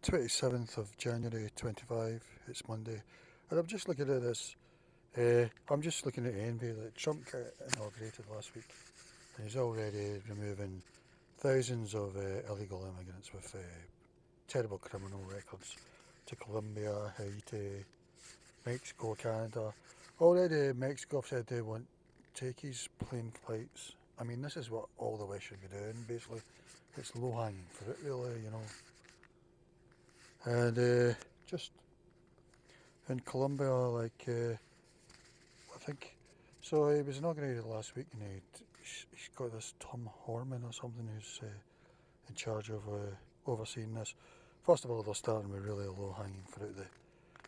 27th of January 25, it's Monday, and I'm just looking at this. I'm just looking at envy that Trump got inaugurated last week, and he's already removing thousands of illegal immigrants with terrible criminal records to Colombia, Haiti, Mexico, Canada. Already, Mexico have said they want to take his plane flights. I mean, this is what all the West should be doing, basically. It's low hanging fruit, really. And just in Colombia, I think, so he was inaugurated last week, and he's got this Tom Horman or something who's in charge of overseeing this. First of all, they're starting with really low hanging fruit.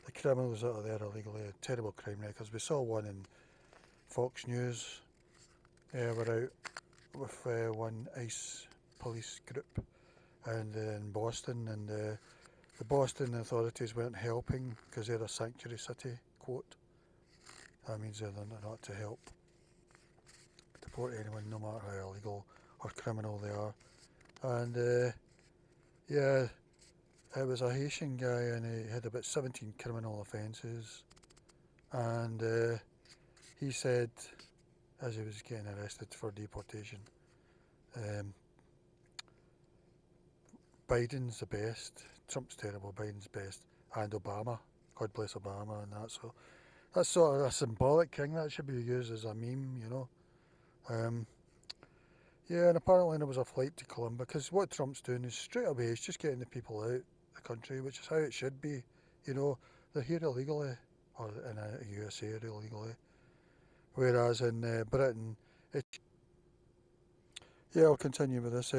The criminals that are there illegally, terrible crime records. We saw one in Fox News. We're out with one ICE police group and in Boston, and the Boston authorities weren't helping because they're a sanctuary city, quote. That means they're not to help deport anyone, no matter how illegal or criminal they are. And yeah, it was a Haitian guy, and he had about 17 criminal offences. And he said, as he was getting arrested for deportation, um, Biden's the best, Trump's terrible, Biden's best, and Obama, God bless Obama, and that. So that's sort of a symbolic thing that should be used as a meme. Um, yeah, and apparently there was a flight to Colombia, because what Trump's doing is straight away he's just getting the people out the country, which is how it should be. They're here illegally, or in the USA illegally, whereas in Britain, it. Yeah, I'll continue with this.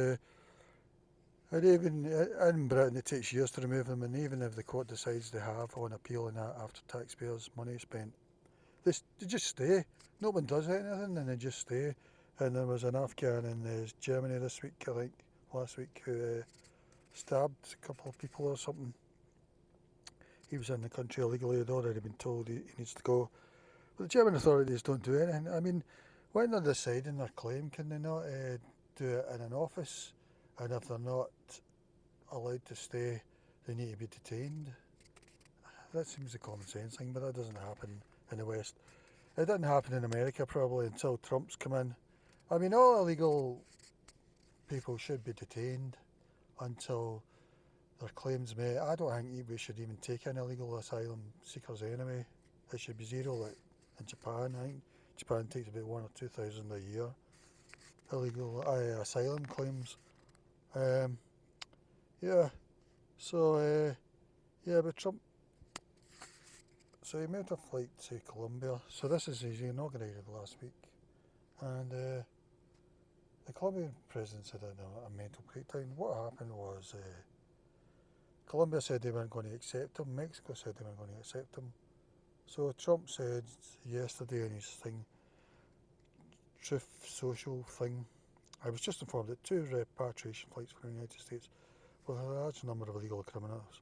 And even in Britain, it takes years to remove them, and even if the court decides they have on appeal and that after taxpayers' money spent, they just stay. No one does anything, and they just stay. And there was an Afghan in Germany this week, I think, last week, who stabbed a couple of people or something. He was in the country illegally, had already been told he needs to go. But the German authorities don't do anything. I mean, when they're deciding their claim, can they not do it in an office? And if they're not allowed to stay, they need to be detained. That seems a common sense thing, but that doesn't happen in the West. It didn't happen in America probably until Trump's come in. I mean, all illegal people should be detained until their claims made. I don't think we should even take in illegal asylum seekers anyway. It should be zero, like in Japan. I think Japan takes about 1 or 2 thousand a year illegal asylum claims. Um, yeah, so but Trump. So he made a flight to Colombia. So this is his inaugurated last week, and the Colombian president had a mental breakdown. What happened was Colombia said they weren't going to accept him. Mexico said they weren't going to accept him. So Trump said yesterday in his Truth Social thing, I was just informed that 2 repatriation flights from the United States with a large number of illegal criminals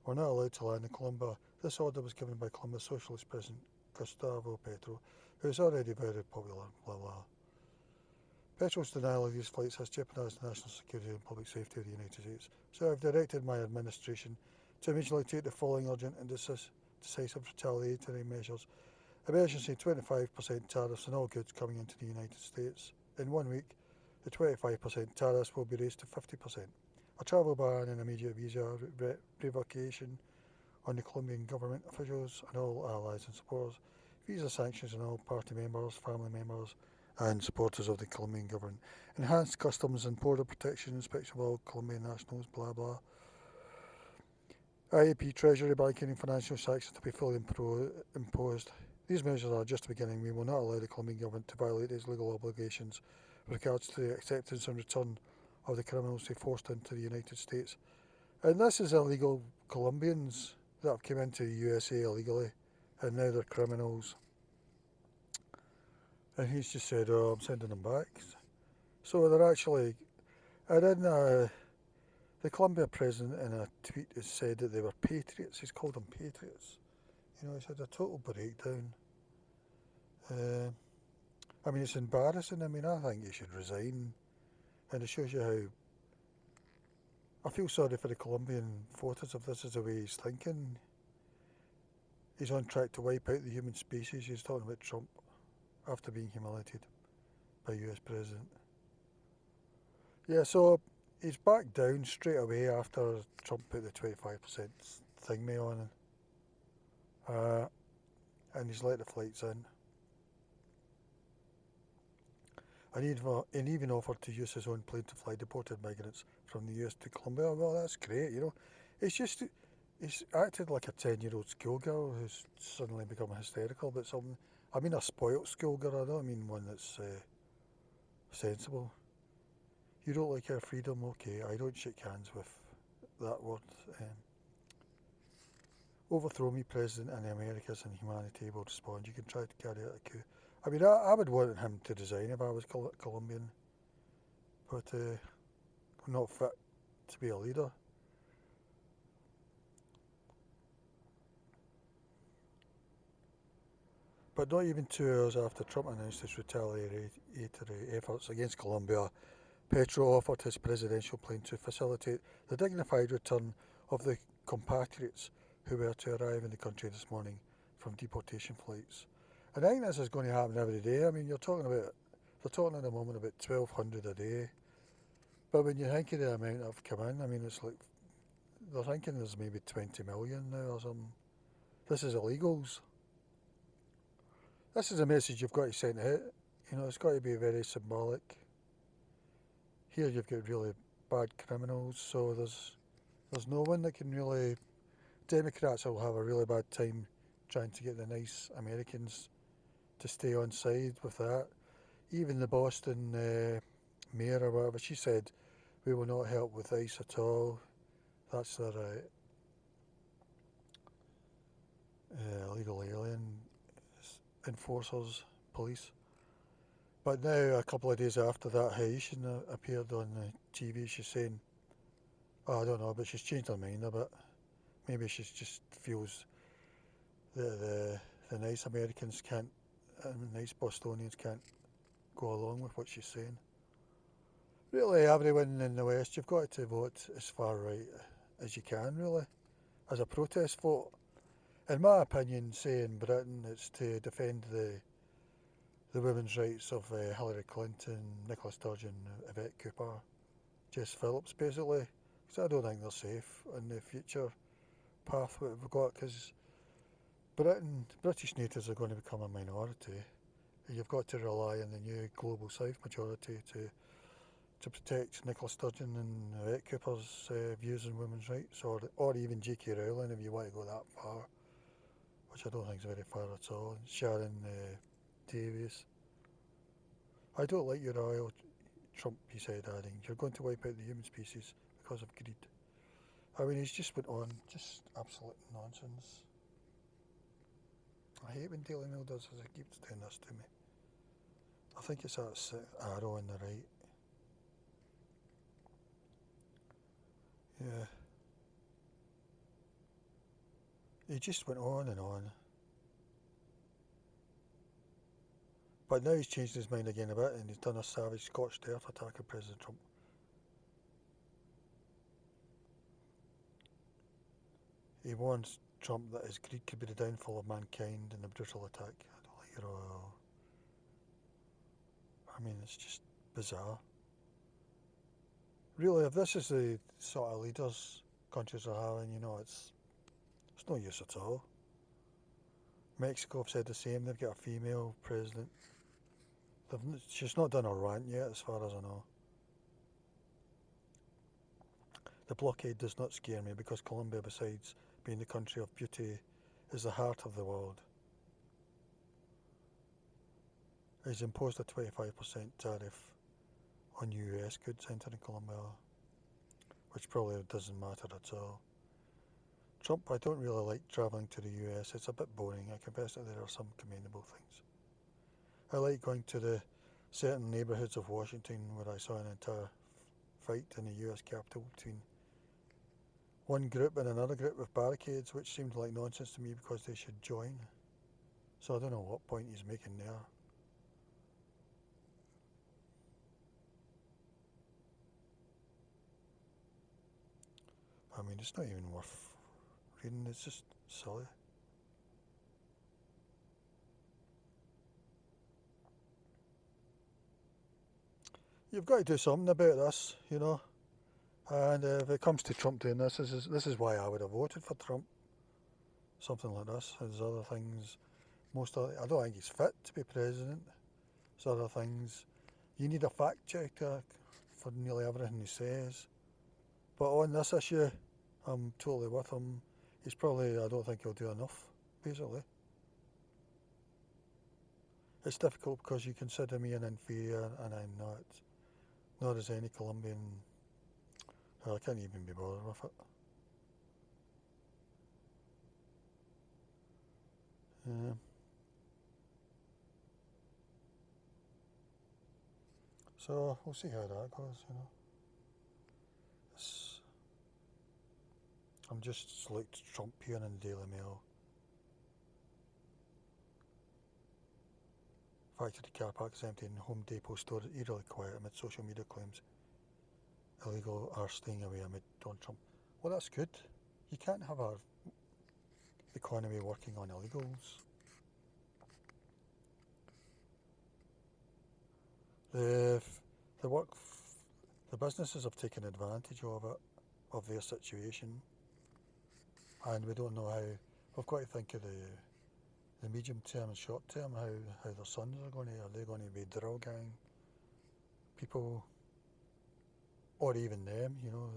were not allowed to land in Colombia. This order was given by Colombia's socialist president Gustavo Petro, who is already very popular, blah blah. Petro's denial of these flights has jeopardised the national security and public safety of the United States, so I've directed my administration to immediately take the following urgent and decisive retaliatory measures. Emergency 25% tariffs on all goods coming into the United States. In 1 week, the 25% tariffs will be raised to 50%. A travel ban and immediate visa revocation on the Colombian government officials and all allies and supporters. Visa sanctions on all party members, family members, and supporters of the Colombian government. Enhanced customs and border protection inspection of all Colombian nationals, blah blah. IAP, Treasury, banking and financial sanctions to be fully imposed. These measures are just the beginning. We will not allow the Colombian government to violate its legal obligations with regards to the acceptance and return of the criminals they forced into the United States. And this is illegal Colombians that have come into the USA illegally, and now they're criminals. And he's just said, oh, I'm sending them back. So they're actually, and then the Colombia president in a tweet has said that they were patriots. He's called them patriots. He's had a total breakdown. I mean, it's embarrassing. I mean, I think he should resign. And it shows you I feel sorry for the Colombian voters if this is the way he's thinking. He's on track to wipe out the human species. He's talking about Trump after being humiliated by US President. Yeah, so he's backed down straight away after Trump put the 25% thing me on, uh, and he's let the flights in. And even offered to use his own plane to fly deported migrants from the US to Colombia. Well, that's great, you know. It's just, he's acted like a 10-year-old schoolgirl who's suddenly become hysterical about something. I mean a spoilt schoolgirl, I don't mean one that's sensible. You don't like our freedom, okay, I don't shake hands with that word. Um, Overthrow me, President, and the Americas and humanity will respond. You can try to carry out a coup. I mean, I would want him to resign if I was Colombian, but I'm not fit to be a leader. But not even 2 hours after Trump announced his retaliatory efforts against Colombia, Petro offered his presidential plane to facilitate the dignified return of the compatriots who were to arrive in the country this morning from deportation flights. And I think this is going to happen every day. I mean, they're talking at the moment about 1,200 a day. But when you think of the amount that have come in, I mean, it's like they're thinking there's maybe 20 million now or something. This is illegals. This is a message you've got to send out. You know, it's got to be very symbolic. Here you've got really bad criminals, so there's no one that can really. Democrats will have a really bad time trying to get the nice Americans to stay on side with that. Even the Boston mayor or whatever, she said, we will not help with ICE at all. That's their illegal alien enforcers, police. But now, a couple of days after that Haitian appeared on the TV, she's saying, oh, I don't know, but she's changed her mind a bit. Maybe she just feels that the nice Americans can't, and nice Bostonians can't go along with what she's saying. Really, everyone in the West, you've got to vote as far right as you can, really, as a protest vote. In my opinion, say in Britain, it's to defend the women's rights of Hillary Clinton, Nicola Sturgeon, Yvette Cooper, Jess Phillips, basically, because I don't think they're safe in the future path that we've got, because British natives are going to become a minority. You've got to rely on the new global South majority to protect Nicola Sturgeon and Yvette Cooper's views on women's rights, or even J.K. Rowling if you want to go that far, which I don't think is very far at all. Sharon Davies. I don't like your oil, Trump, he said, adding, you're going to wipe out the human species because of greed. I mean, he's just went on, just absolute nonsense. I hate when Daily Mail does this, it keeps doing this to me. I think it's that arrow on the right. Yeah. He just went on and on. But now he's changed his mind again a bit and he's done a savage scorched earth attack on President Trump. He warns Trump that his greed could be the downfall of mankind in the brutal attack. I don't like your oil. I mean, it's just bizarre. Really, if this is the sort of leaders countries are having, you know, it's no use at all. Mexico have said the same. They've got a female president. She's not done a rant yet, as far as I know. The blockade does not scare me because Colombia, besides being the country of beauty, is the heart of the world. It has imposed a 25% tariff on US goods entering Colombia, which probably doesn't matter at all. Trump, I don't really like travelling to the US. It's a bit boring. I confess that there are some commendable things. I like going to the certain neighbourhoods of Washington where I saw an entire fight in the US Capitol between one group and another group with barricades, which seemed like nonsense to me because they should join. So I don't know what point he's making there. I mean, it's not even worth reading, it's just silly. You've got to do something about this, you know. And if it comes to Trump doing this is why I would have voted for Trump. Something like this. There's other things. I don't think he's fit to be president. There's other things. You need a fact checker for nearly everything he says. But on this issue, I'm totally with him. I don't think he'll do enough, basically. It's difficult because you consider me an inferior and I'm not. Nor is any Colombian. I can't even be bothered with it. Yeah. So we'll see how that goes, you know. It's, I'm just like Trump here in the Daily Mail. Factory car park is empty and Home Depot store is eerily quiet amid social media claims illegal are staying away amid Donald Trump. Well, that's good. You can't have our economy working on illegals. The the work the businesses have taken advantage of it, of their situation, and we don't know how. We've got to think of the medium term and short term. How their sons are they going to be drill gang people, or even them? You know,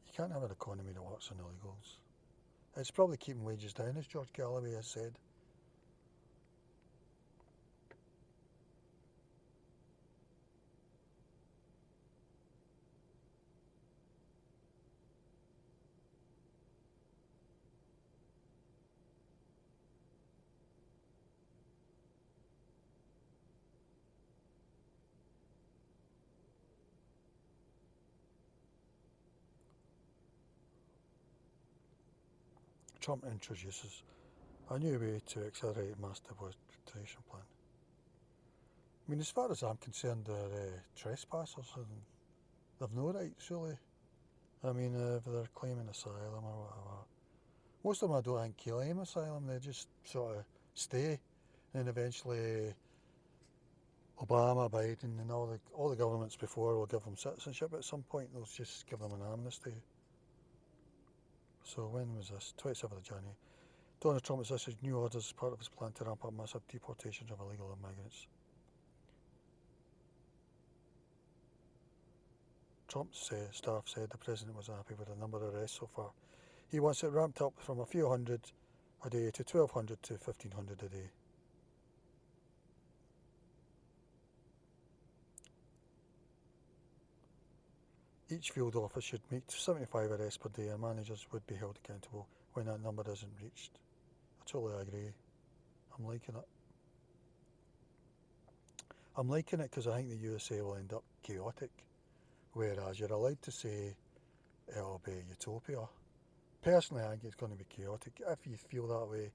you can't have an economy that works on illegals. It's probably keeping wages down, as George Galloway has said. Trump introduces a new way to accelerate mass deportation plan. I mean, as far as I'm concerned, they're trespassers and they've no rights, really. I mean, if they're claiming asylum or whatever, most of them I don't think claim asylum, they just sort of stay. And eventually, Obama, Biden, and all the governments before will give them citizenship at some point. They'll just give them an amnesty. So when was this? 27th of January. Donald Trump has issued new orders as part of his plan to ramp up massive deportations of illegal immigrants. Trump's staff said the president was happy with the number of arrests so far. He wants it ramped up from a few hundred a day to 1,200 to 1,500 a day. Each field office should make 75 arrests per day and managers would be held accountable when that number isn't reached. I totally agree. I'm liking it. I'm liking it because I think the USA will end up chaotic, whereas you're allowed to say it'll be utopia. Personally, I think it's going to be chaotic. If you feel that way,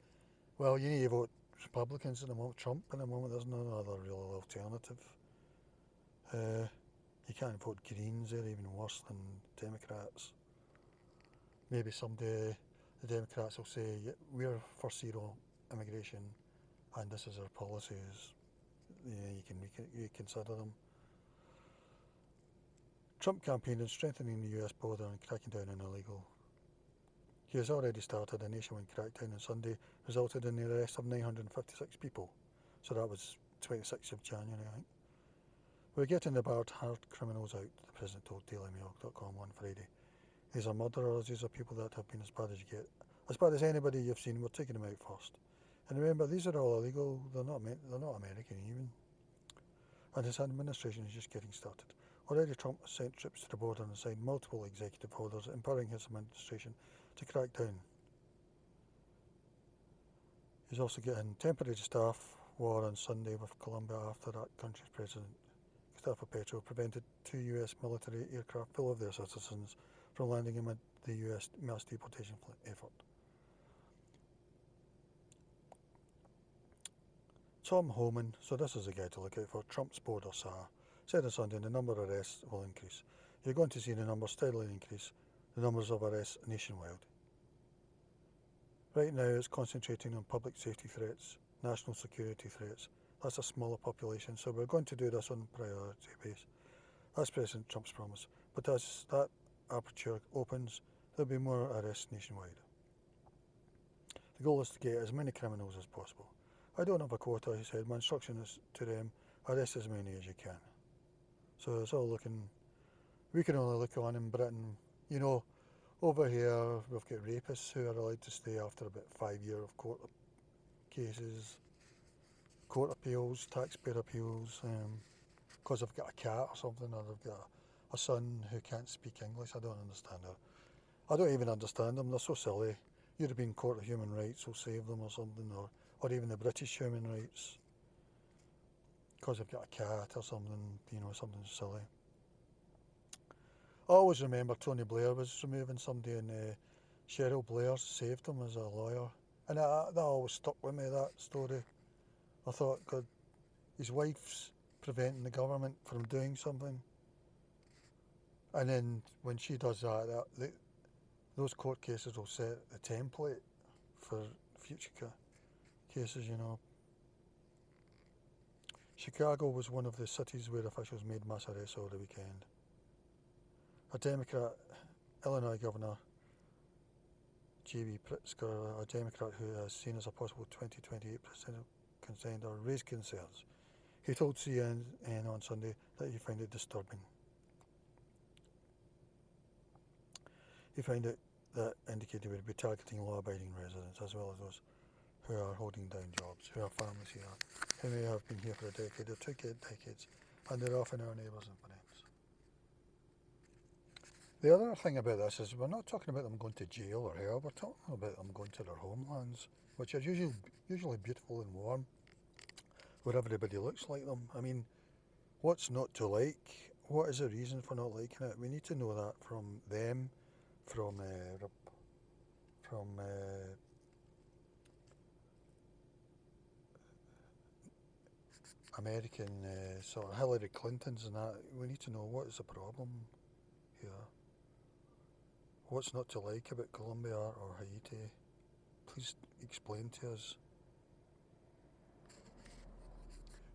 well, you need to vote Republicans at the moment, Trump at the moment. There's no other real alternative. Uh, you can't vote Greens, they're even worse than Democrats. Maybe someday the Democrats will say, yeah, we're for zero immigration and this is our policies. Yeah, you can reconsider them. Trump campaign on strengthening the US border and cracking down on illegal. He has already started a nationwide crackdown on Sunday, resulted in the arrest of 956 people. So that was 26th of January, I think. We're getting the barred hard criminals out, the president told DailyMail.com on Friday. These are murderers, these are people that have been as bad as you get. As bad as anybody you've seen, we're taking them out first. And remember, these are all illegal, they're not American even. And his administration is just getting started. Already Trump has sent troops to the border and signed multiple executive orders empowering his administration to crack down. He's also getting temporary staff war on Sunday with Colombia after that country's president, Gustavo Petro, prevented two US military aircraft full of their citizens from landing amid the US mass deportation effort. Tom Homan, so this is a guy to look out for, Trump's border SAR, said on Sunday the number of arrests will increase. you're going to see the numbers steadily increase, the numbers of arrests nationwide. Right now it's concentrating on public safety threats, national security threats. That's a smaller population, so we're going to do this on a priority basis. That's President Trump's promise. But as that aperture opens, there'll be more arrests nationwide. The goal is to get as many criminals as possible. I don't have a quota, he said. My instruction is to them, arrest as many as you can. So it's all looking, we can only look on in Britain. You know, over here we've got rapists who are allowed to stay after about 5 years of court cases, court appeals, taxpayer appeals, because they've got a cat or something, or they've got a son who can't speak English. I don't understand it. I don't even understand them, they're so silly. European Court of Human Rights will save them or something, or even the British Human Rights, because they've got a cat or something, you know, something silly. I always remember Tony Blair was removing somebody and Cheryl Blair saved him as a lawyer. And that always stuck with me, that story. I thought, God, his wife's preventing the government from doing something. And then when she does that, those court cases will set the template for future cases, you know. Chicago was one of the cities where officials made mass arrests over the weekend. A Democrat, Illinois Governor J.B. Pritzker, a Democrat who has seen as a possible 2028 presidential contender, raised concerns. He told CNN on Sunday that he found it disturbing. He found it that indicated he would be targeting law-abiding residents as well as those who are holding down jobs, who have families here, who may have been here for a decade or 2 decades, and they're often our neighbours and friends. The other thing about this is we're not talking about them going to jail or hell, we're talking about them going to their homelands, which are usually beautiful and warm, where everybody looks like them. I mean, what's not to like? What is the reason for not liking it? We need to know that from them, from American sort of Hillary Clintons and that. We need to know what is the problem here. What's not to like about Colombia or Haiti? Please explain to us.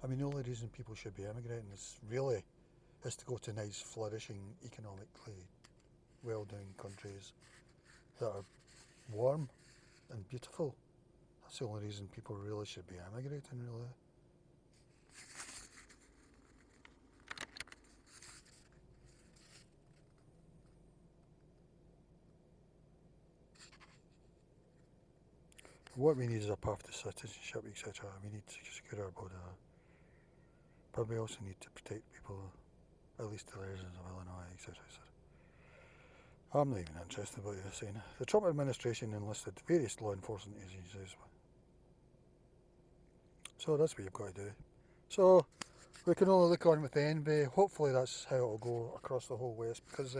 I mean, the only reason people should be emigrating is to go to nice, flourishing, economically well-doing countries that are warm and beautiful. That's the only reason people really should be emigrating, really. What we need is a path to citizenship, etc. We need to secure our border. But we also need to protect people, at least the residents of Illinois, etc. I'm not even interested in what you're saying. The Trump administration enlisted various law enforcement agencies. So that's what you've got to do. So we can only look on with envy. Hopefully that's how it'll go across the whole West, because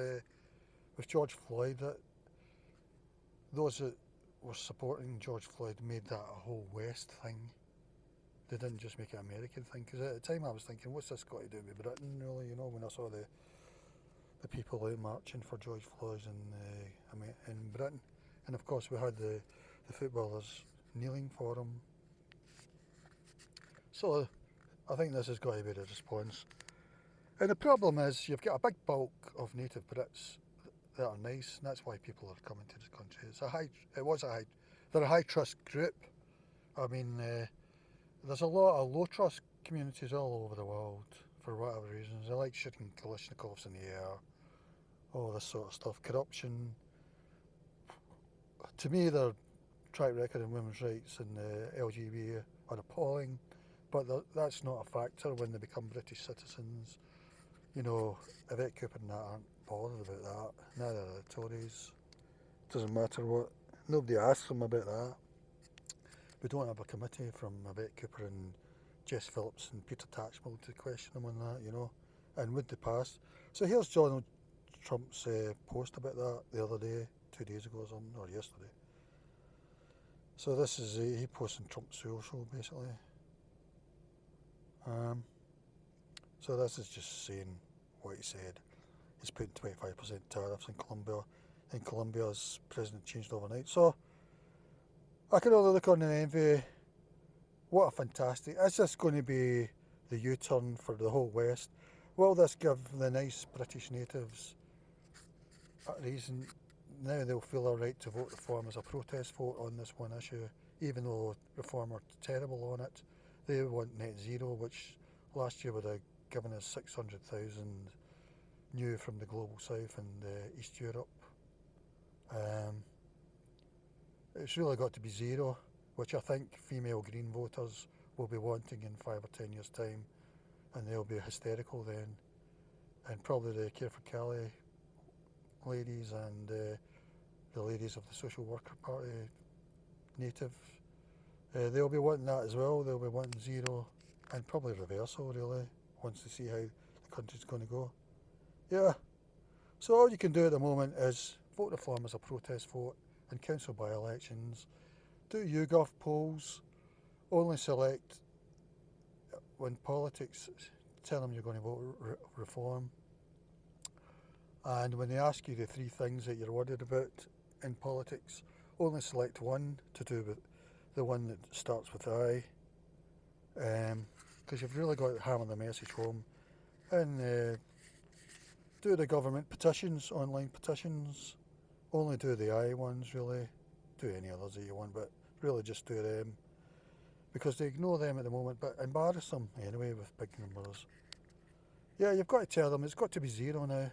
with George Floyd, those that were supporting George Floyd made that a whole West thing. They didn't just make it an American thing, because at the time I was thinking, what's this got to do with Britain, really, you know, when I saw the people out marching for George Floyd in Britain. And of course we had the footballers kneeling for him. So I think this has got to be the response. And the problem is you've got a big bulk of native Brits that are nice, and that's why people are coming to this country. They're a high trust group. I mean, there's a lot of low trust communities all over the world for whatever reasons. They like shooting Kalashnikovs in the air, all this sort of stuff. Corruption. To me, their track record in women's rights and LGBT are appalling, but that's not a factor when they become British citizens. You know, Yvette Cooper and that aren't bothered about that. Neither are the Tories. Doesn't matter what. Nobody asks them about that. We don't have a committee from Yvette Cooper and Jess Phillips and Peter Tatchell to question them on that, you know. And would they pass? So here's Donald Trump's post about that the other day, 2 days ago or something, or yesterday. So this is he posted on Trump's social, basically. So this is just saying what he said. is putting 25% tariffs in Colombia, and Colombia's president changed overnight. So I can only look on and envy. What a fantastic, is this going to be the U-turn for the whole West? Will this give the nice British natives a reason? Now they'll feel a right to vote Reform as a protest vote on this one issue, even though Reform are terrible on it. They want net zero, which last year would have given us 600,000 new from the global south and East Europe. It's really got to be zero, which I think female Green voters will be wanting in 5 or 10 years' time, and they'll be hysterical then. And probably the Care for Cali ladies and the ladies of the Social Worker Party, Native, they'll be wanting that as well. They'll be wanting zero, and probably reversal really, once they see how the country's going to go. Yeah, so all you can do at the moment is vote Reform as a protest vote in council by-elections, do YouGov polls, only select when politics, tell them you're going to vote Reform, and when they ask you the 3 things that you're worried about in politics, only select one to do with the one that starts with I, because you've really got to hammer the message home. And do the government petitions, online petitions, only do the I ones really, do any others that you want, but really just do them, because they ignore them at the moment, but embarrass them anyway with big numbers. Yeah, you've got to tell them it's got to be zero now,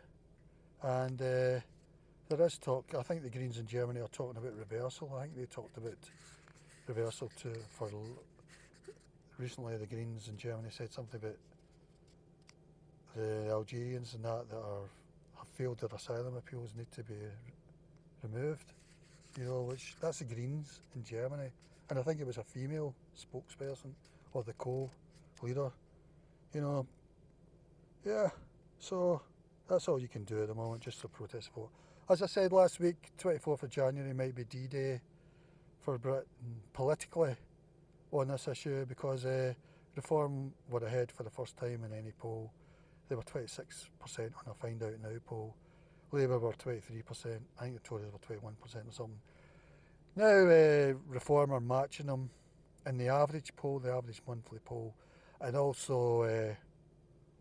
and there is talk. I think the Greens in Germany are talking about reversal. I think they talked about reversal for recently. The Greens in Germany said something about the Algerians and that have failed their asylum appeals need to be removed. You know, which that's the Greens in Germany, and I think it was a female spokesperson or the co-leader. You know, yeah. So that's all you can do at the moment, just to protest vote. As I said last week, 24th of January might be D-Day for Britain politically on this issue, because Reform were ahead for the first time in any poll. They were 26% on a Find Out Now poll. Labour were 23%. I think the Tories were 21% or something. Now Reform are matching them in the average poll, the average monthly poll, and also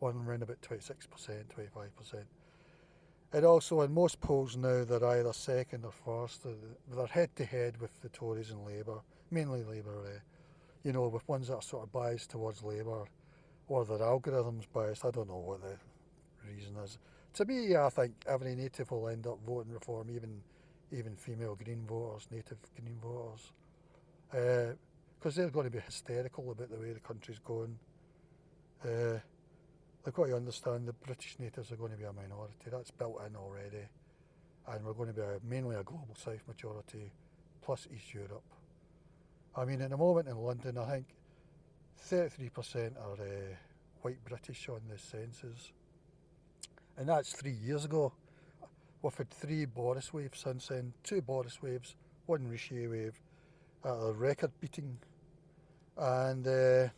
one around about 26%, 25%. And also in most polls now they're either second or first. They're head to head with the Tories and Labour, mainly Labour, you know, with ones that are sort of biased towards Labour, or their algorithms biased. I don't know what the reason is. To me, I think every native will end up voting Reform, even female Green voters, native Green voters, because they're going to be hysterical about the way the country's going. They've got to understand the British natives are going to be a minority. That's built in already, and we're going to be mainly a global south majority, plus East Europe. I mean, at the moment in London, I think 33% are white British on the census, and that's 3 years ago. We've had 3 Boris waves since then, 2 Boris waves, 1 Rishi wave, a record beating, and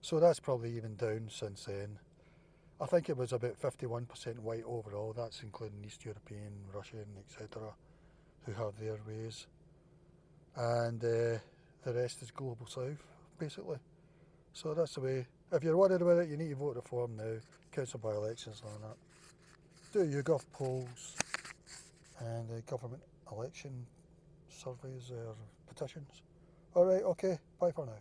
so that's probably even down since then. I think it was about 51% white overall, that's including East European, Russian, etc., who have their ways, and the rest is global south, basically. So that's the way. If you're worried about it, you need to vote Reform now, council by-elections and all that. Do YouGov polls and government election surveys or petitions. Alright, okay, bye for now.